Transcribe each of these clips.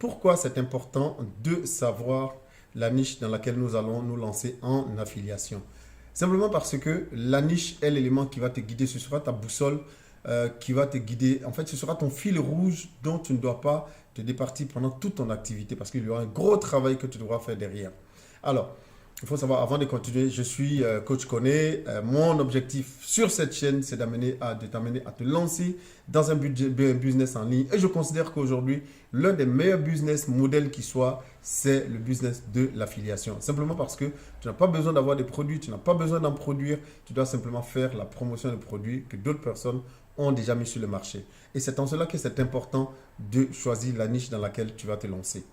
Pourquoi c'est important de savoir la niche dans laquelle nous allons nous lancer en affiliation? Simplement parce que la niche est l'élément qui va te guider, ce sera ta boussole qui va te guider. En fait, ce sera ton fil rouge dont tu ne dois pas te départir pendant toute ton activité parce qu'il y aura un gros travail que tu devras faire derrière. Alors, il faut savoir, avant de continuer, je suis coach Koné. Mon objectif sur cette chaîne, c'est de t'amener à te lancer dans un business en ligne. Et je considère qu'aujourd'hui, l'un des meilleurs business modèles qui soit, c'est le business de l'affiliation. Simplement parce que tu n'as pas besoin d'avoir des produits, tu n'as pas besoin d'en produire. Tu dois simplement faire la promotion de produits que d'autres personnes ont déjà mis sur le marché. Et c'est en cela que c'est important de choisir la niche dans laquelle tu vas te lancer.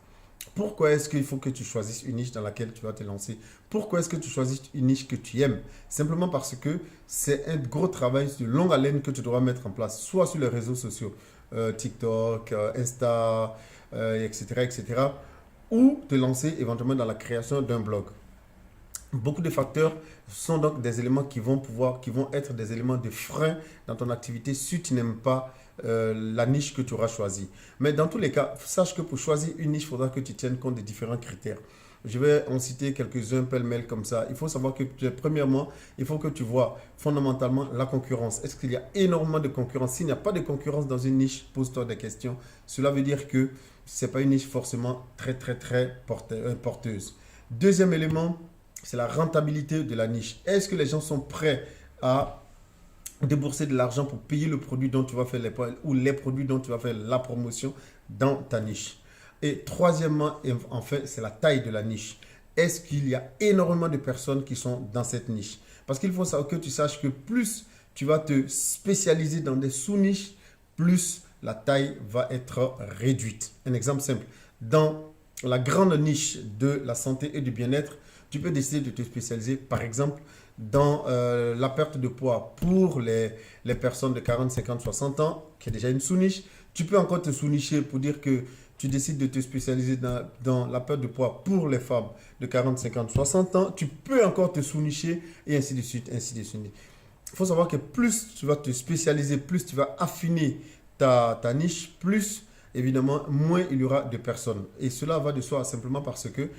Pourquoi est-ce qu'il faut que tu choisisses une niche dans laquelle tu vas te lancer? Pourquoi est-ce que tu choisis une niche que tu aimes? Simplement parce que c'est un gros travail de longue haleine que tu devras mettre en place, soit sur les réseaux sociaux, TikTok, Insta, etc., etc., ou te lancer éventuellement dans la création d'un blog. Beaucoup de facteurs sont donc des éléments qui vont être des éléments de frein dans ton activité si tu n'aimes pas la niche que tu auras choisie. Mais dans tous les cas, sache que pour choisir une niche, il faudra que tu tiennes compte des différents critères. Je vais en citer quelques-uns pêle-mêle comme ça. Il faut savoir que, premièrement, il faut que tu vois fondamentalement la concurrence. Est-ce qu'il y a énormément de concurrence? S'il n'y a pas de concurrence dans une niche, pose-toi des questions. Cela veut dire que ce n'est pas une niche forcément très porteuse. Deuxième élément, c'est la rentabilité de la niche. Est-ce que les gens sont prêts à débourser de l'argent pour payer le produit dont tu vas faire les produits dont tu vas faire la promotion dans ta niche? Et troisièmement, en fait, c'est la taille de la niche. Est-ce qu'il y a énormément de personnes qui sont dans cette niche? Parce qu'il faut savoir que tu saches que plus tu vas te spécialiser dans des sous-niches, plus la taille va être réduite. Un exemple simple. Dans la grande niche de la santé et du bien-être, tu peux décider de te spécialiser, par exemple, dans la perte de poids pour les personnes de 40, 50, 60 ans, qui est déjà une sous-niche. Tu peux encore te sous-nicher pour dire que tu décides de te spécialiser dans la perte de poids pour les femmes de 40, 50, 60 ans. Tu peux encore te sous-nicher et ainsi de suite, ainsi de suite. Il faut savoir que plus tu vas te spécialiser, plus tu vas affiner ta niche, plus évidemment, moins il y aura de personnes. Et cela va de soi simplement parce que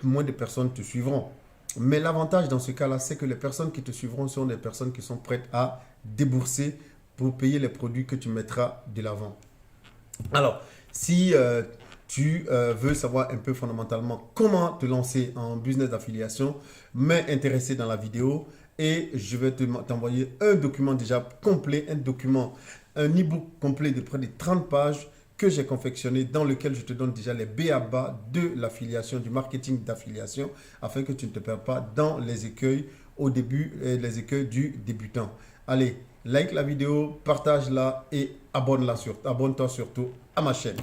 moins de personnes te suivront. Mais l'avantage dans ce cas-là, c'est que les personnes qui te suivront sont des personnes qui sont prêtes à débourser pour payer les produits que tu mettras de l'avant. Alors, si tu veux savoir un peu fondamentalement comment te lancer en business d'affiliation, m'est intéressé dans la vidéo et je vais t'envoyer un document déjà complet, un e-book complet de près de 30 pages que j'ai confectionné dans lequel je te donne déjà les b.a.-ba de l'affiliation, du marketing d'affiliation afin que tu ne te perds pas dans les écueils au début et les écueils du débutant. Allez, like la vidéo, partage-la et abonne-toi surtout à ma chaîne.